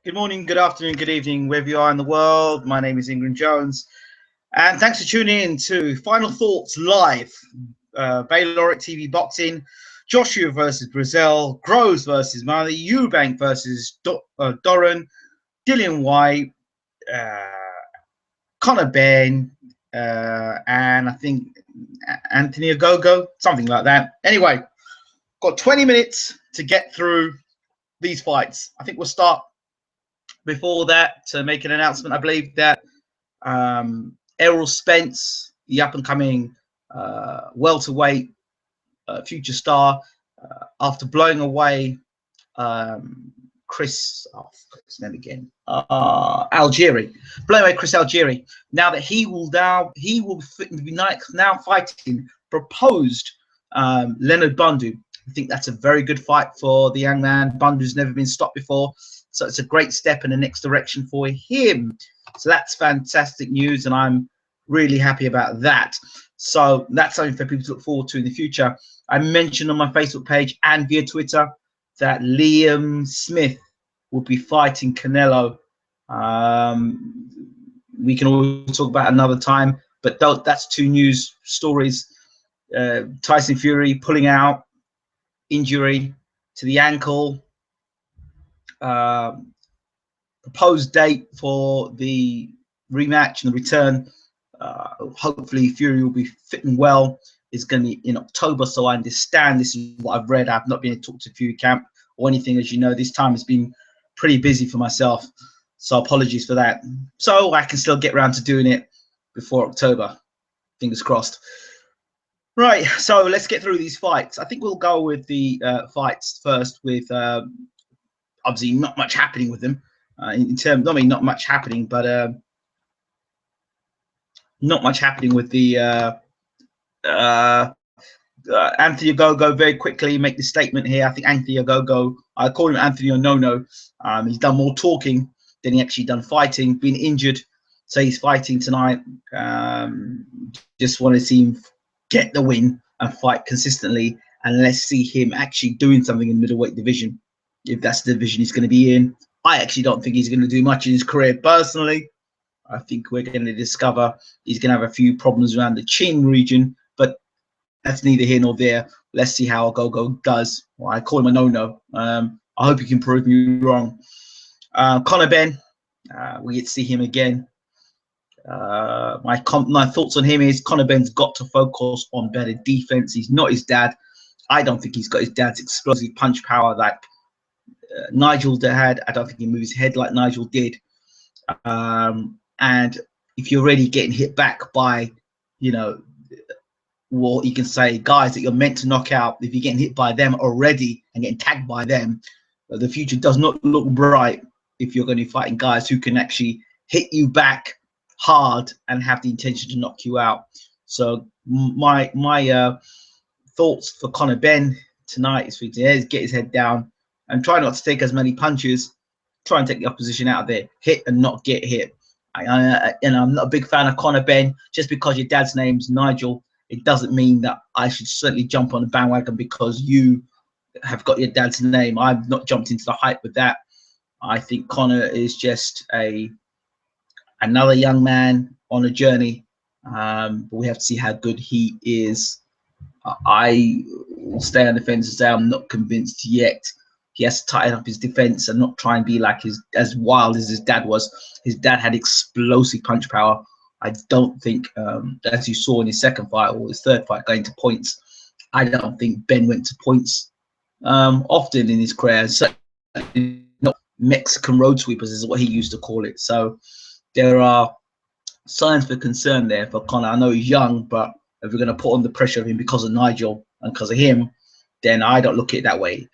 Good morning, good afternoon, good evening, wherever you are in the world. My name is Ingrid Jones, and thanks for tuning in to Final Thoughts Live. Baylor TV boxing, Joshua versus Breazeale, Groves versus Mali, Eubank versus Doran, Dillian White, Conor Benn, and I think Anthony Ogogo, something like that. Anyway, got 20 minutes to get through these fights. I think we'll start before that to make an announcement. I believe that Errol Spence, the up-and-coming welterweight future star, after blowing away Chris Algieri, blowing away Chris Algieri. Now that he will be now fighting proposed Leonard Bundu. I think that's a very good fight for the young man. Bundu's never been stopped before, so it's a great step in the next direction for him. So that's fantastic news, and I'm really happy about that. So that's something for people to look forward to in the future. I mentioned on my Facebook page and via Twitter that Liam Smith will be fighting Canelo. We can always talk about another time, but that's two news stories. Tyson Fury pulling out, injury to the ankle, proposed date for the rematch and the return. Hopefully Fury will be fit and well. It's going to be in October, so I understand. This is what I've read. I've not been able to talk to Fury camp or anything. As you know, this time has been pretty busy for myself, so apologies for that. So I can still get around to doing it before October. Fingers crossed. Right, so let's get through these fights. I think we'll go with the fights first, with obviously not much happening with them. In terms, I mean, not much happening, but not much happening with the Anthony Ogogo. Very quickly make the statement here. I think Anthony Ogogo, I call him Anthony Onono. He's done more talking than he actually done fighting. Been injured, so he's fighting tonight. Just want to see him get the win and fight consistently, and let's see him actually doing something in the middleweight division, if that's the division he's going to be in. I actually don't think he's going to do much in his career personally. I think we're going to discover he's going to have a few problems around the chin region, but that's neither here nor there. Let's see how Ogogo does. Well, I call him a no-no. I hope he can prove me wrong. Conor Benn, we get to see him again. My thoughts on him is Conor Benn's got to focus on better defense. He's not his dad. I don't think he's got his dad's explosive punch power like Nigel had. I don't think he moves his head like Nigel did. And if you're already getting hit back by, what you can say, guys that you're meant to knock out, if you're getting hit by them already and getting tagged by them, the future does not look bright if you're going to be fighting guys who can actually hit you back hard and have the intention to knock you out. So my thoughts for Conor Benn tonight is for him to get his head down and try not to take as many punches. Try and take the opposition out of there, hit and not get hit. And I'm not a big fan of Conor Benn. Just because your dad's name's Nigel, it doesn't mean that I should certainly jump on the bandwagon because you have got your dad's name. I've not jumped into the hype with that. I think Conor is just another young man on a journey. But we have to see how good he is. I will stay on the fence and say I'm not convinced yet. He has to tighten up his defense and not try and be like as wild as his dad was. His dad had explosive punch power. I don't think, as you saw in his second fight or his third fight going to points, I don't think Ben went to points often in his career. So not Mexican road sweepers is what he used to call it. So there are signs for concern there for Conor. I know he's young, but if we're going to put on the pressure of him because of Nigel and because of him, then I don't look at it that way.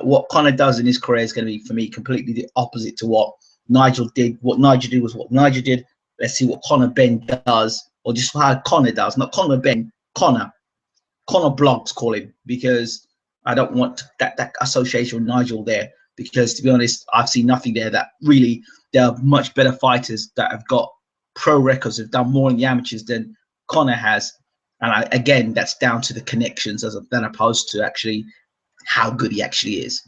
What Conor does in his career is going to be, for me, completely the opposite to what Nigel did. What Nigel did was what Nigel did. Let's see what Conor Benn does, or just how Conor does. Not Conor Benn, Conor Blogs call him, because I don't want that association with Nigel there, because to be honest, I've seen nothing there that really, there are much better fighters that have got pro records, have done more in the amateurs than Conor has. And again, that's down to the connections than opposed to actually how good he actually is.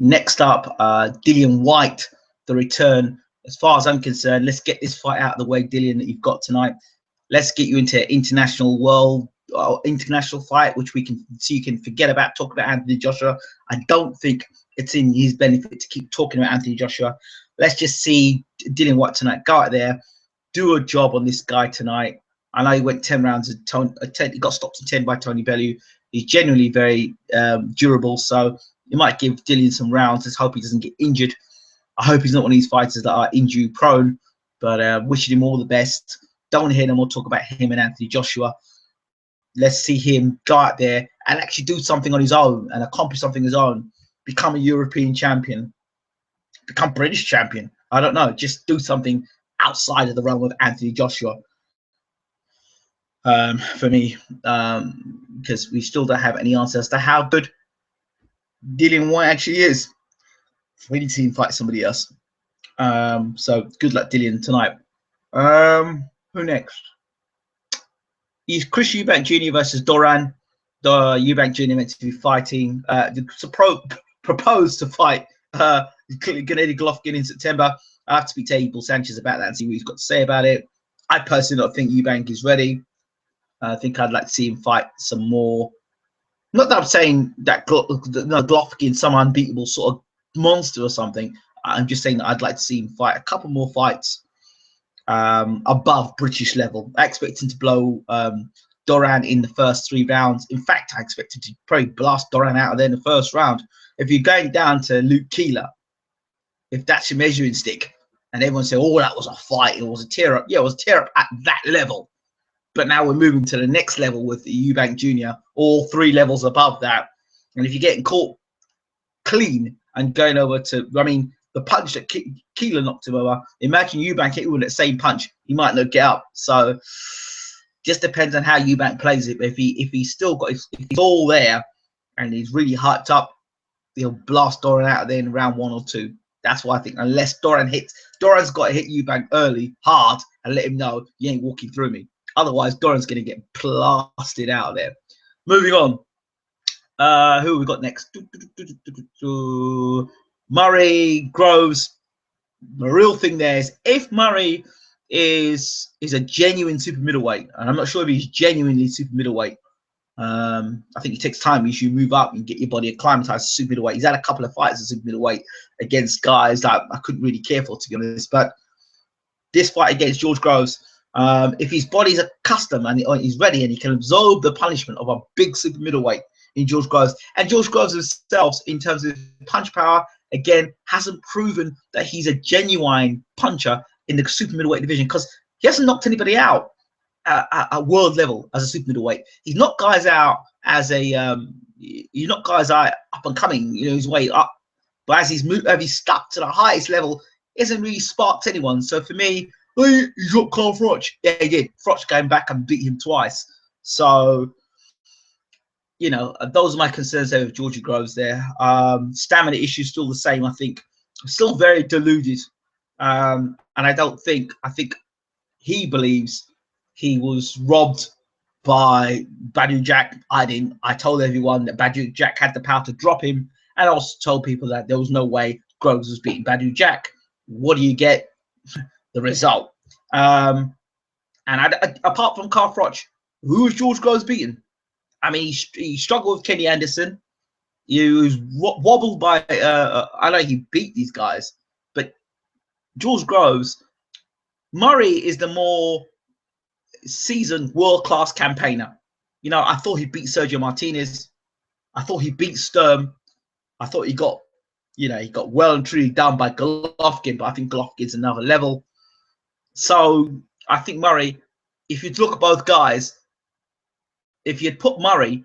Next up, Dillian White, the return. As far as I'm concerned, let's get this fight out of the way, Dillian, that you've got tonight. Let's get you into international fight, which we can so you can forget about talking about Anthony Joshua. I don't think it's in his benefit to keep talking about Anthony Joshua. Let's just see Dillian White tonight. Go out there, do a job on this guy tonight. I know he went 10 rounds. He got stopped in 10 by Tony Bellew. He's generally very durable, so you might give Dillian some rounds. Let's hope he doesn't get injured. I hope he's not one of these fighters that are injury prone, but wishing him all the best. Don't hear no more talk about him and Anthony Joshua. Let's see him go out there and actually do something on his own and accomplish something on his own. Become a European champion. Become British champion. I don't know. Just do something outside of the realm of Anthony Joshua. For me, because we still don't have any answers as to how good Dillian White actually is. We need to see him fight somebody else. So good luck, Dillian, tonight. Who next? Is Chris Eubank Jr. versus Doran. Eubank Jr. meant to be fighting. Proposed to fight Gennady Golovkin in September. I have to speak to Abel Sanchez about that and see what he's got to say about it. I personally don't think Eubank is ready. I think I'd like to see him fight some more. Not that I'm saying that Golovkin some unbeatable sort of monster or something. I'm just saying that I'd like to see him fight a couple more fights above British level. I expect him to blow Doran in the first 3 rounds. In fact, I expect him to probably blast Doran out of there in the first round. If you're going down to Luke Keeler, if that's your measuring stick, and everyone say, "Oh, that was a fight. It was a tear up." Yeah, it was a tear up at that level. But now we're moving to the next level with Eubank Jr., all 3 levels above that. And if you're getting caught clean and going over to, I mean, the punch that Keeler knocked him over, imagine Eubank hit him with that same punch. He might not get up. So just depends on how Eubank plays it. But if he's all there and he's really hyped up, he'll blast Doran out of there in round 1 or 2. That's why I think unless Doran's got to hit Eubank early, hard, and let him know you ain't walking through me. Otherwise, Doran's going to get blasted out of there. Moving on. Who have we got next? Murray, Groves. The real thing there is if Murray is a genuine super middleweight, and I'm not sure if he's genuinely super middleweight. I think it takes time. You should move up and get your body acclimatized to super middleweight. He's had a couple of fights at super middleweight against guys that I couldn't really care for, to be honest. But this fight against George Groves, if his body's accustomed and he's ready and he can absorb the punishment of a big super middleweight in George Groves, and George Groves himself, in terms of punch power, again, hasn't proven that he's a genuine puncher in the super middleweight division because he hasn't knocked anybody out at world level as a super middleweight. He's knocked guys out as he's knocked guys out up and coming, his way up. But as he's stuck to the highest level, he hasn't really sparked anyone. So for me, he's got Carl Froch. Yeah, he did. Froch came back and beat him twice. So, those are my concerns there with Georgie Groves there. Stamina issues still the same, I think. Still very deluded. And I think he believes he was robbed by Badou Jack. I didn't. I told everyone that Badou Jack had the power to drop him. And I also told people that there was no way Groves was beating Badou Jack. What do you get? The result. And apart from Carl Froch, who was George Groves beating? I mean, he struggled with Kenny Anderson. He was wobbled by. I know he beat these guys, but George Groves, Murray is the more seasoned, world-class campaigner. I thought he beat Sergio Martinez. I thought he beat Sturm. I thought he got well and truly done by Golovkin, but I think Golovkin's another level. So I think Murray, if you look at both guys, if you'd put Murray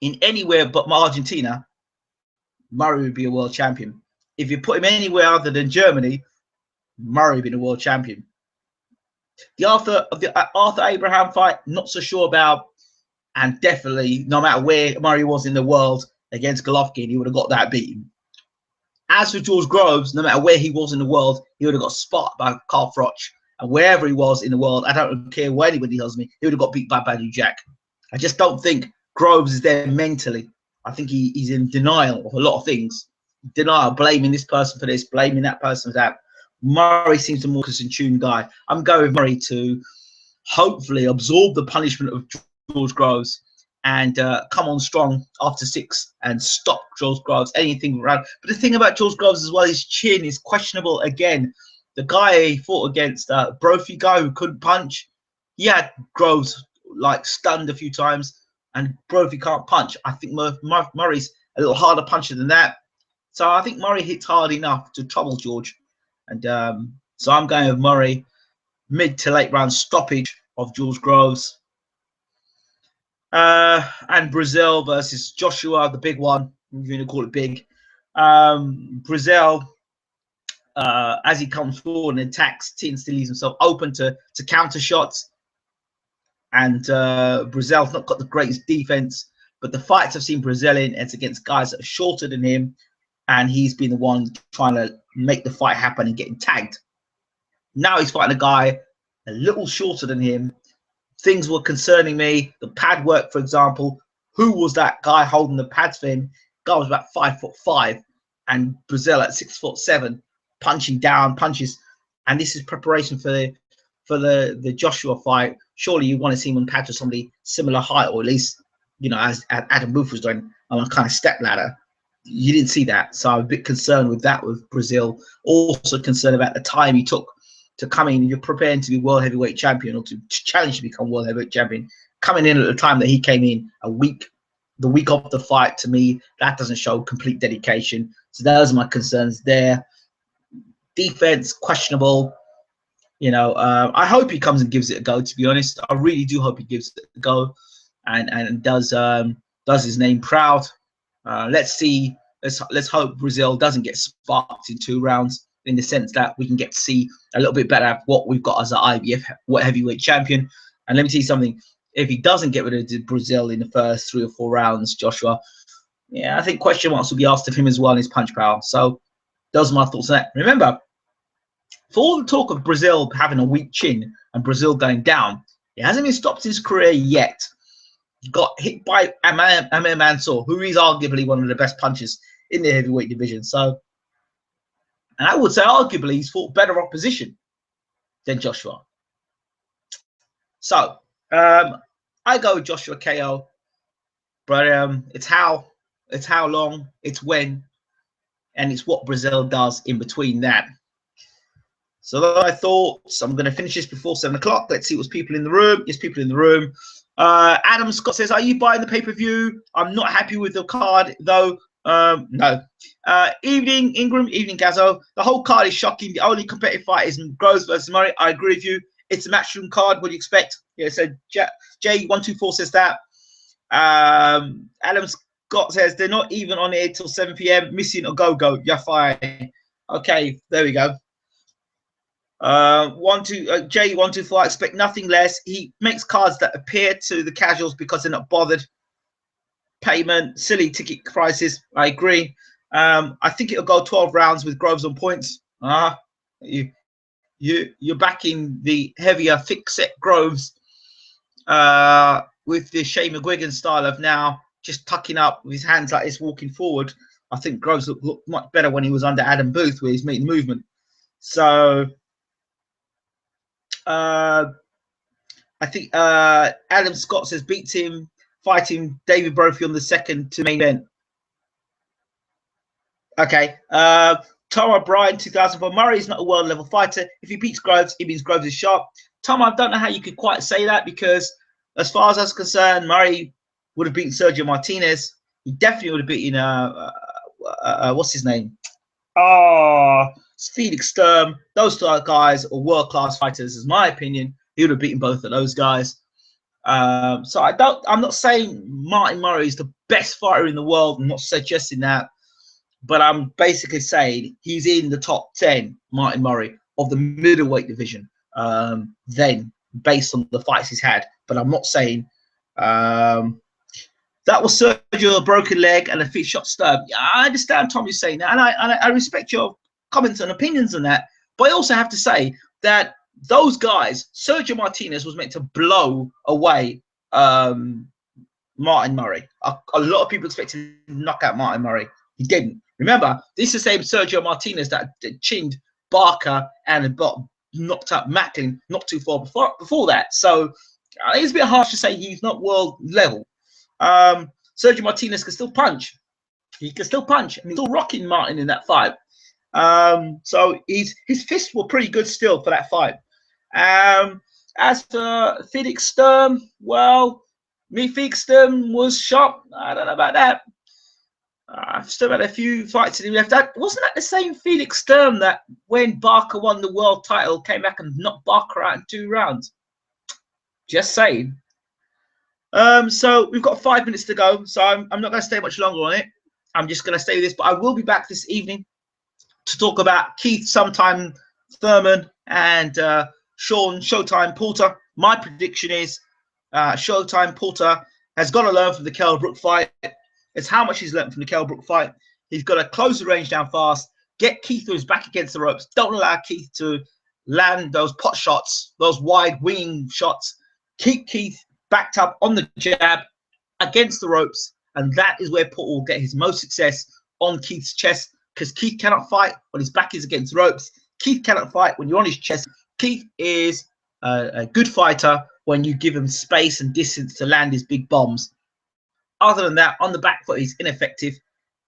in anywhere but Argentina, Murray would be a world champion. If you put him anywhere other than Germany, Murray would be a world champion. The Arthur Abraham fight, not so sure about, and definitely no matter where Murray was in the world against Golovkin, he would have got that beaten. As for George Groves, no matter where he was in the world, he would have got spotted by Carl Froch. And wherever he was in the world, I don't care what anybody tells me, he would have got beat by Badou Jack. I just don't think Groves is there mentally. I think he's in denial of a lot of things. denial, blaming this person for this, blaming that person for that. Murray seems a more in tune guy. I'm going with Murray to hopefully absorb the punishment of George Groves and come on strong after 6 and stop George Groves, anything around. But the thing about George Groves as well, his chin is questionable again. The guy he fought against, Brophy guy who couldn't punch, he had Groves like stunned a few times, and Brophy can't punch. I think Murray's a little harder puncher than that. So I think Murray hits hard enough to trouble George. And so I'm going with Murray, mid to late round stoppage of George Groves. And Breazeale versus Joshua, the big one. If you're going to call it big. Breazeale, as he comes forward and attacks, tends to leave himself open to counter shots. And Breazeale's not got the greatest defense, but the fights I've seen Breazeale in, it's against guys that are shorter than him, and he's been the one trying to make the fight happen and getting tagged. Now he's fighting a guy a little shorter than him. Things were concerning me. The pad work, for example. Who was that guy holding the pads for him? Guy was about 5'5", and Breazeale at 6'7", punching down punches. And this is preparation for the Joshua fight. Surely you want to see him on pads with somebody similar height, or at least, you know, as Adam Booth was doing on a kind of step ladder. You didn't see that, so I'm a bit concerned with that with Breazeale. Also concerned about the time he took to come in. You're preparing to be world heavyweight champion, or to challenge to become world heavyweight champion. Coming in at the time that he came in, the week of the fight, to me, that doesn't show complete dedication. So those are my concerns there. Defense, questionable. You know, I hope he comes and gives it a go, to be honest. I really do hope he gives it a go and does his name proud. Let's see. Let's hope Breazeale doesn't get sparked in 2 rounds, in the sense that we can get to see a little bit better of what we've got as an IBF heavyweight champion. And let me tell you something. If he doesn't get rid of Breazeale in the first 3 or 4 rounds, Joshua, yeah, I think question marks will be asked of him as well in his punch power. So those are my thoughts on that. Remember, for all the talk of Breazeale having a weak chin and Breazeale going down, he hasn't been stopped in his career yet. He got hit by Amir Mansour, who is arguably one of the best punchers in the heavyweight division. So, and I would say arguably he's fought better opposition than Joshua. So I go with Joshua KO, but it's how long, it's when, and it's what Breazeale does in between that. So I thought, I'm going to finish this before 7 o'clock. Let's see what's people in the room. Yes, people in the room. Adam Scott says, are you buying the pay-per-view? I'm not happy with the card, though. No. Evening, Ingram. Evening, Gazzo. The whole card is shocking. The only competitive fight is Groves versus Murray. I agree with you. It's a matchroom card. What do you expect? Yeah, so J124 says that. Adam Scott says, they're not even on air till 7 p.m. Missing a go-go. Yeah, fine. Okay, there we go. J124, I expect nothing less. He makes cards that appear to the casuals because they're not bothered. Payment, silly ticket prices. I agree. I think it'll go 12 rounds with Groves on points. You're backing the heavier, thick-set Groves with the Shane McGuigan style of now just tucking up with his hands like this, walking forward. I think Groves looked much better when he was under Adam Booth, where he's making movement. So I think Adam Scott says beats him, fighting David Brophy on the 2nd to main event. Okay. Tom O'Brien, 2004. Murray is not a world level fighter. If he beats Groves, it means Groves is sharp. Tom, I don't know how you could quite say that, because as far as I was concerned, Murray would have beaten Sergio Martinez. He definitely would have beaten what's his name? Felix Sturm. Those 2 guys are world-class fighters, is my opinion. He would have beaten both of those guys. So I'm not saying Martin Murray is the best fighter in the world. I'm not suggesting that, but I'm basically saying he's in the top 10, Martin Murray, of the middleweight division. Then, based on the fights he's had, but I'm not saying that was Sergio, a broken leg and a feet shot Sturm. Yeah, I understand Tom is saying that, and I respect your comments and opinions on that, but I also have to say that those guys, Sergio Martinez was meant to blow away Martin Murray. A lot of people expected him to knock out Martin Murray. He didn't. Remember, this is the same Sergio Martinez that chinned Barker and knocked up Macklin not too far before that. So it's a bit harsh to say he's not world level. Sergio Martinez can still punch. He can still punch, and he's still rocking Martin in that fight. So his fists were pretty good still for that fight. As for Felix Sturm, well, Felix Sturm was shot. I don't know about that. I've still had a few fights in him left. Wasn't that the same Felix Sturm that when Barker won the world title came back and knocked Barker out in 2 rounds? Just saying. So we've got 5 minutes to go, so I'm not going to stay much longer on it. I'm just going to stay with this, but I will be back this evening to talk about Keith Sometime Thurman and Sean Showtime Porter. My prediction is Showtime Porter has got to learn from the Kell Brook fight. It's how much he's learned from the Kell Brook fight. He's got to close the range down fast, get Keith on his back against the ropes. Don't allow Keith to land those pot shots, those wide winging shots. Keep Keith backed up on the jab against the ropes, and that is where Porter will get his most success on Keith's chest, because Keith cannot fight when his back is against the ropes. Keith cannot fight when you're on his chest. Keith is a good fighter when you give him space and distance to land his big bombs. Other than that, on the back foot, he's ineffective,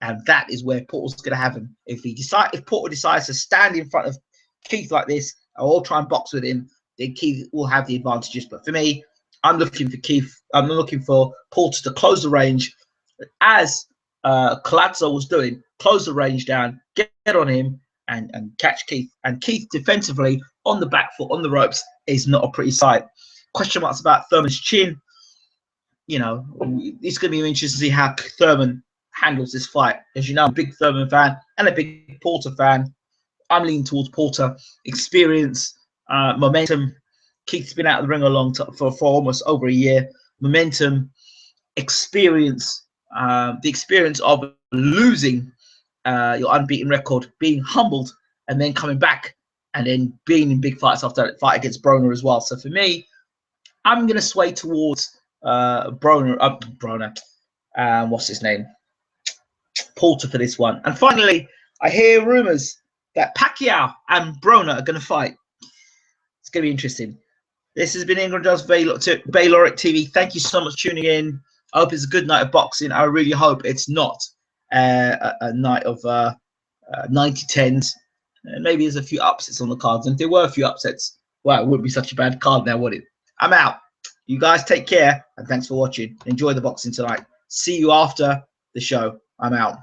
and that is where Porter's going to have him. If Porter decides to stand in front of Keith like this, or try and box with him, then Keith will have the advantages. But for me, I'm looking for Keith. I'm looking for Porter to close the range, as Collazo was doing. Close the range down, get on him, and catch Keith. And Keith defensively on the back foot, on the ropes, is not a pretty sight. Question marks about Thurman's chin. You know, it's going to be interesting to see how Thurman handles this fight. As you know, I'm a big Thurman fan and a big Porter fan. I'm leaning towards Porter. Experience, momentum. Keith's been out of the ring for almost over a year. Momentum, experience, the experience of losing your unbeaten record, being humbled, and then coming back and then being in big fights after that fight against Broner as well. So for me, I'm going to sway towards Broner, what's his name? Porter for this one. And finally, I hear rumors that Pacquiao and Broner are going to fight. It's going to be interesting. This has been Ingram Jones Bayloric TV. Thank you so much for tuning in. I hope it's a good night of boxing. I really hope it's not a night of 90-10s. And maybe there's a few upsets on the cards. And if there were a few upsets, well, it wouldn't be such a bad card now, would it? I'm out. You guys take care, and thanks for watching. Enjoy the boxing tonight. See you after the show. I'm out.